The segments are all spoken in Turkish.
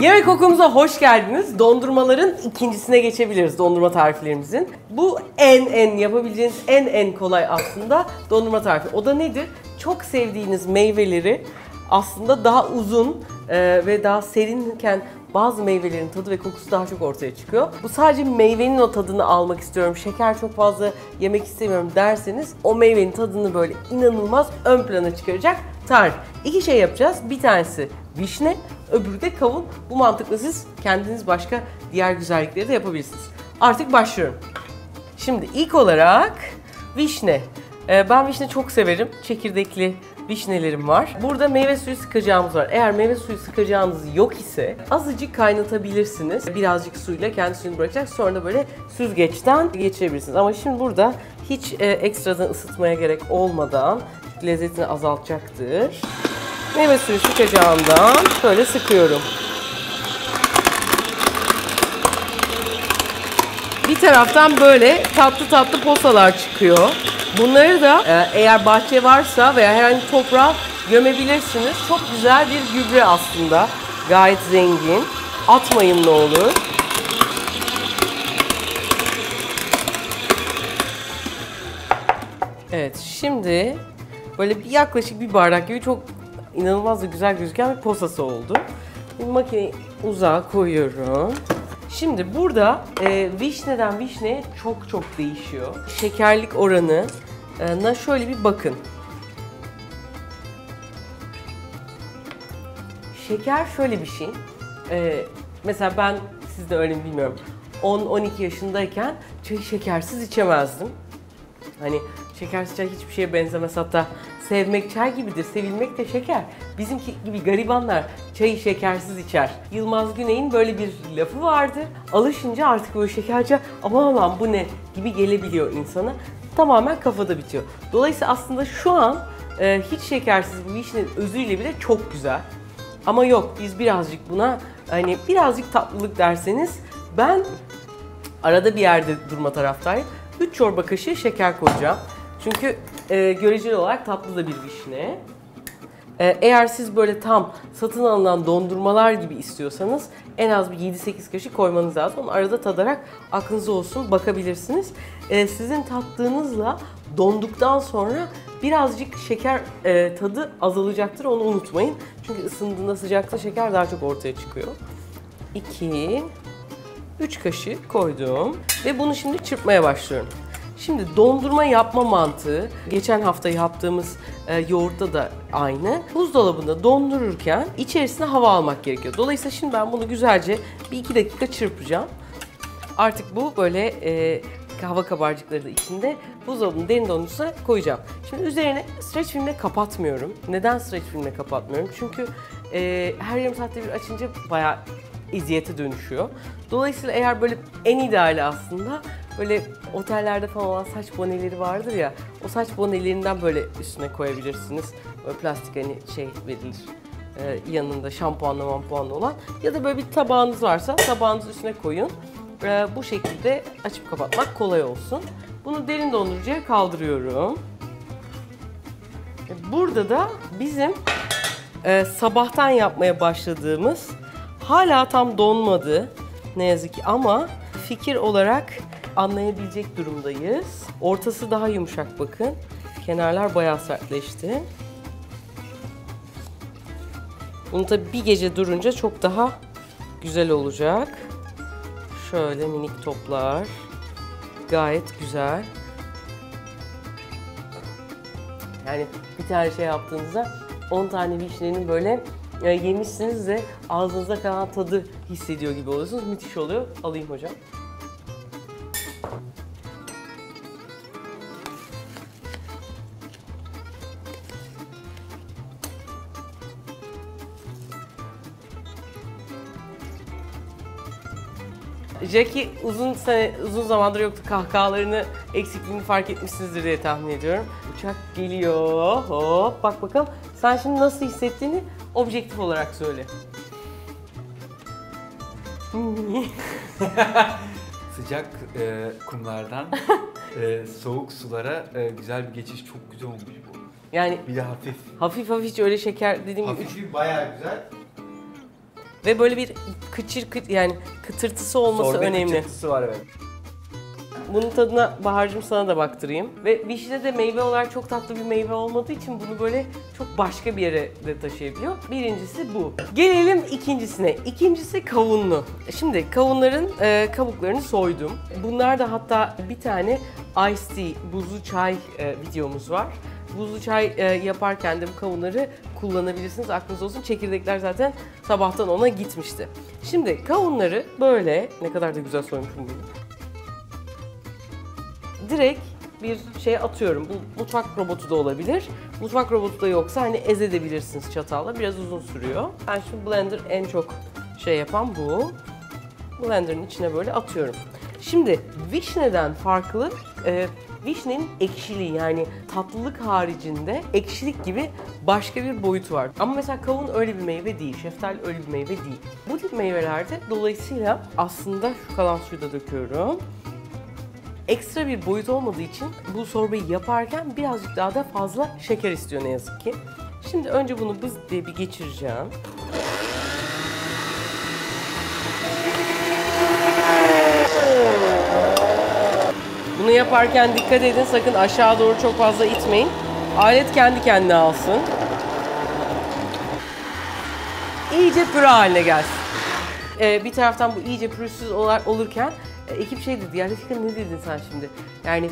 Yemek Okulumuza hoş geldiniz. Dondurmaların ikincisine geçebiliriz, dondurma tariflerimizin. Bu yapabileceğiniz en kolay aslında dondurma tarifi. O da nedir? Çok sevdiğiniz meyveleri aslında daha uzun ve daha serinken bazı meyvelerin tadı ve kokusu daha çok ortaya çıkıyor. Bu sadece meyvenin o tadını almak istiyorum, şeker çok fazla yemek istemiyorum derseniz o meyvenin tadını böyle inanılmaz ön plana çıkaracak tarif. İki şey yapacağız. Bir tanesi vişne, öbürü de kavun. Bu mantıkla siz kendiniz başka diğer güzellikleri de yapabilirsiniz. Artık başlıyorum. Şimdi ilk olarak vişne. Ben vişne çok severim. Çekirdekli vişnelerim var. Burada meyve suyu sıkacağımız var. Eğer meyve suyu sıkacağınız yok ise azıcık kaynatabilirsiniz. Birazcık suyla kendi suyunu bırakacak. Sonra da böyle süzgeçten geçirebilirsiniz. Ama şimdi burada hiç ekstradan ısıtmaya gerek olmadan lezzetini azaltacaktır. Meyve suyu sıkacağımdan böyle sıkıyorum. Bir taraftan böyle tatlı tatlı posalar çıkıyor. Bunları da eğer bahçe varsa veya herhangi toprağa gömebilirsiniz. Çok güzel bir gübre aslında. Gayet zengin. Atmayın ne olur. Evet, şimdi böyle yaklaşık bir bardak gibi çok inanılmaz da güzel gözüken bir posası oldu. Şimdi makineyi uzağa koyuyorum. Şimdi burada vişneden vişneye çok değişiyor. Şekerlik oranına şöyle bir bakın. Şeker şöyle bir şey. Mesela ben, siz de öyle mi bilmiyorum, 10-12 yaşındayken çayı şekersiz içemezdim. Hani şekersiz çay hiçbir şeye benzemez, hatta sevmek çay gibidir, sevilmek de şeker. Bizimki gibi garibanlar çayı şekersiz içer. Yılmaz Güney'in böyle bir lafı vardı. Alışınca artık böyle şekerci, aman Allah'ım bu ne gibi gelebiliyor insana. Tamamen kafada bitiyor. Dolayısıyla aslında şu an hiç şekersiz bu vişnenin özüyle bile çok güzel. Ama yok, biz birazcık buna hani birazcık tatlılık derseniz ben arada bir yerde durma taraftayım. 3 çorba kaşığı şeker koyacağım. Çünkü göreceli olarak tatlı da bir vişne. Eğer siz böyle tam satın alınan dondurmalar gibi istiyorsanız en az bir 7-8 kaşık koymanız lazım. Onu arada tadarak aklınızda olsun, bakabilirsiniz. Sizin tattığınızla donduktan sonra birazcık şeker tadı azalacaktır, onu unutmayın. Çünkü ısındığında sıcakta şeker daha çok ortaya çıkıyor. 3 kaşık koydum ve bunu şimdi çırpmaya başlıyorum. Şimdi dondurma yapma mantığı, geçen hafta yaptığımız yoğurtta da aynı. Buzdolabında dondururken içerisine hava almak gerekiyor. Dolayısıyla şimdi ben bunu güzelce bir 2 dakika çırpacağım. Artık bu böyle hava kabarcıkları da içinde buzdolabının derin dondurucuya koyacağım. Şimdi üzerine streç filmle kapatmıyorum. Neden streç filmle kapatmıyorum? Çünkü her yarım saatte bir açınca bayağı eziyete dönüşüyor. Dolayısıyla eğer böyle en ideali aslında böyle otellerde falan olan saç boneleri vardır ya, o saç bonelerinden böyle üstüne koyabilirsiniz. Böyle plastik hani şey verilir, yanında şampuanlı olan, ya da böyle bir tabağınız varsa tabağınızın üstüne koyun. Bu şekilde açıp kapatmak kolay olsun. Bunu derin dondurucuya kaldırıyorum. Burada da bizim sabahtan yapmaya başladığımız, hala tam donmadı ne yazık ki ama fikir olarak anlayabilecek durumdayız. Ortası daha yumuşak, bakın. Kenarlar bayağı sertleşti. Bunu tabii bir gece durunca çok daha güzel olacak. Şöyle minik toplar. Gayet güzel. Yani bir tane şey yaptığınızda 10 tane vişnenin böyle yemişsiniz de ağzınıza kalan tadı hissediyor gibi oluyorsunuz. Müthiş oluyor. Alayım hocam. Jackie uzun zamandır yoktu. Kahkahalarını, eksikliğini fark etmişsinizdir diye tahmin ediyorum. Uçak geliyor. Hop, bak bakalım. Sen şimdi nasıl hissettiğini objektif olarak söyle. Sıcak kumlardan soğuk sulara güzel bir geçiş, çok güzel olmuş bu. Yani Bir de hafif. hafif hiç öyle şeker dediğim gibi Hafifi bayağı güzel. ve böyle bir yani kıtırtısı olması Sorbet önemli. kıtırtısı var evet. Bunun tadına Bahar'cığım sana da baktırayım. Ve vişne de meyve olarak çok tatlı bir meyve olmadığı için bunu böyle çok başka bir yere de taşıyabiliyor. Birincisi bu. Gelelim ikincisine. İkincisi kavunlu. Şimdi kavunların kabuklarını soydum. Bunlar da hatta bir tane iced tea, buzlu çay videomuz var. Buzlu çay yaparken de bu kavunları kullanabilirsiniz. Aklınız olsun. Çekirdekler zaten sabahtan ona gitmişti. Şimdi kavunları böyle, ne kadar da güzel soymuşum bunu. Direkt bir şeye atıyorum. Bu mutfak robotu da olabilir. Mutfak robotu da yoksa hani ezebilirsiniz çatalla. Biraz uzun sürüyor. Ben şimdi blender en çok şey yapan bu. Blenderın içine böyle atıyorum. Şimdi vişneden farklı, vişnenin ekşiliği yani tatlılık haricinde ekşilik gibi başka bir boyutu var. Ama mesela kavun öyle bir meyve değil, şeftali öyle bir meyve değil. Bu tip meyvelerde dolayısıyla aslında şu kalan suyu da döküyorum. Ekstra bir boyut olmadığı için bu sorbayı yaparken birazcık daha da fazla şeker istiyor ne yazık ki. Şimdi önce bunu bız diye bir geçireceğim. Bunu yaparken dikkat edin, sakın aşağı doğru çok fazla itmeyin. Alet kendi kendine alsın. İyice püre haline gelsin. Bir taraftan bu iyice pürüzsüz olurken ekip şey dedi, ya Refika ne dedin sen şimdi? Yani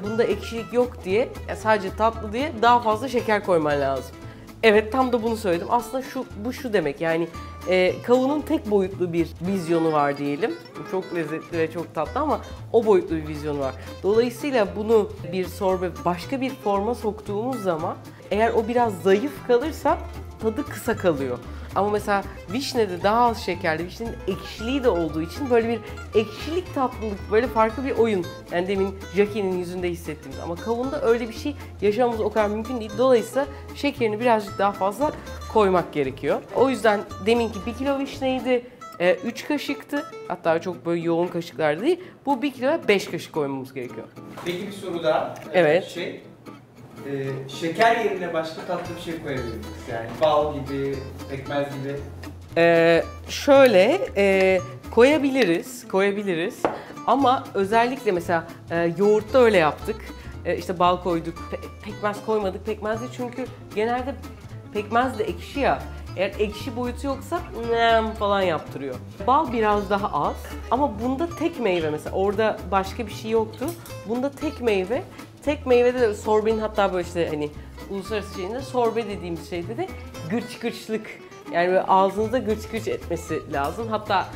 bunda ekşilik yok diye, sadece tatlı diye daha fazla şeker koyman lazım. Evet, tam da bunu söyledim. Aslında bu şu demek yani kavunun tek boyutlu bir vizyonu var diyelim. Çok lezzetli ve çok tatlı ama o boyutlu bir vizyonu var. Dolayısıyla bunu bir sorbe başka bir forma soktuğumuz zaman eğer o biraz zayıf kalırsa tadı kısa kalıyor. Ama mesela vişnede daha az şekerli, vişnenin ekşiliği de olduğu için böyle bir ekşilik tatlılık, böyle farklı bir oyun. Yani demin Jackie'nin yüzünde hissettiğimiz. Ama kavunda öyle bir şey yaşamamız o kadar mümkün değil. Dolayısıyla şekerini birazcık daha fazla koymak gerekiyor. O yüzden deminki 1 kilo vişneydi, 3 kaşıktı. Hatta çok böyle yoğun kaşıklar değil. Bu 1 kiloya 5 kaşık koymamız gerekiyor. Peki bir soru daha. Evet. Şeker yerine başka tatlı bir şey koyabilir miyiz? Yani bal gibi, pekmez gibi. Koyabiliriz. Ama özellikle mesela yoğurtta öyle yaptık. İşte bal koyduk, pekmez koymadık. Pekmez de çünkü genelde pekmez de ekşi ya. Eğer ekşi boyutu yoksa falan yaptırıyor. Bal biraz daha az ama bunda tek meyve mesela. Orada başka bir şey yoktu. Bunda tek meyve. Tek meyvede de sorbenin hatta böyle işte hani uluslararası şeyinde sorbe dediğimiz şeyde de gırç gırçlık yani böyle ağzınızda gırç gırç etmesi lazım. Hatta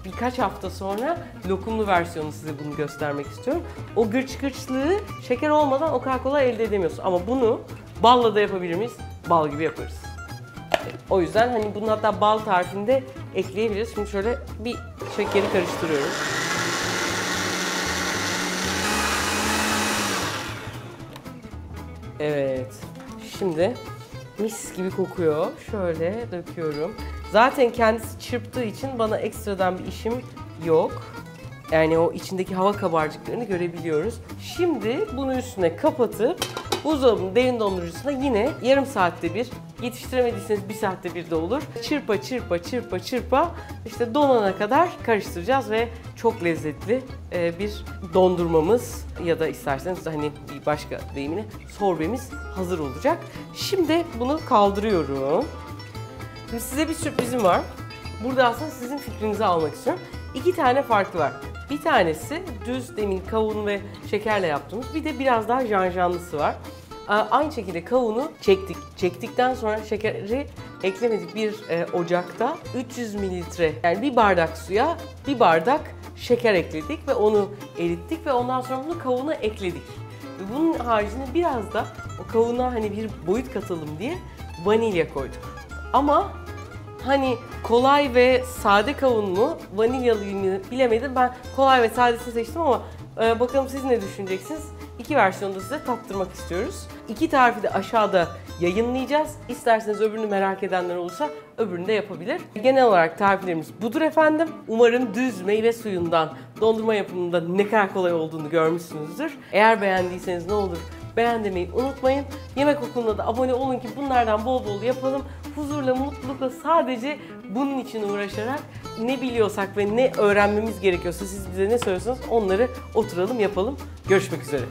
birkaç hafta sonra lokumlu versiyonu size bunu göstermek istiyorum. O gırç gırçlığı şeker olmadan o kadar kolay elde edemiyorsun. Ama bunu balla da yapabilir miyiz? Bal gibi yaparız. O yüzden hani bunu hatta bal tarifinde ekleyebiliriz. Şimdi şöyle bir şekeri karıştırıyoruz. Evet. Şimdi mis gibi kokuyor. Şöyle döküyorum. Zaten kendisi çırptığı için bana ekstradan bir işim yok. Yani o içindeki hava kabarcıklarını görebiliyoruz. Şimdi bunu üstüne kapatıp buzdolabının derin dondurucusuna yine yarım saatte bir, yetiştiremediyseniz 1 saatte bir de olur. Çırpa işte donana kadar karıştıracağız ve çok lezzetli bir dondurmamız ya da isterseniz hani bir başka deyimini sorbemiz hazır olacak. Şimdi bunu kaldırıyorum. Şimdi size bir sürprizim var. Burada aslında sizin fikrinizi almak istiyorum. 2 tane farkı var. Bir tanesi düz demin kavun ve şekerle yaptığımız, bir de biraz daha janjanlısı var. Aynı şekilde kavunu çektik. Çektikten sonra şekeri eklemedik. Bir ocakta 300 mililitre yani 1 bardak suya 1 bardak şeker ekledik ve onu erittik ve ondan sonra bunu kavuna ekledik. Ve bunun haricinde biraz da o kavuna hani bir boyut katalım diye vanilya koyduk. Ama hani kolay ve sade kavun mu, vanilyalı mı bilemedim. Ben kolay ve sadesini seçtim ama bakalım siz ne düşüneceksiniz? 2 versiyonda size tattırmak istiyoruz. 2 tarifi de aşağıda yayınlayacağız. İsterseniz öbürünü merak edenler olursa öbürünü de yapabilir. Genel olarak tariflerimiz budur efendim. Umarım düz meyve suyundan dondurma yapımında ne kadar kolay olduğunu görmüşsünüzdür. Eğer beğendiyseniz ne olur beğen demeyi unutmayın. Yemek Okulu'na da abone olun ki bunlardan bol bol yapalım. Huzurla, mutlulukla sadece bunun için uğraşarak ne biliyorsak ve ne öğrenmemiz gerekiyorsa siz bize ne söylüyorsanız onları oturalım yapalım. Görüşmek üzere.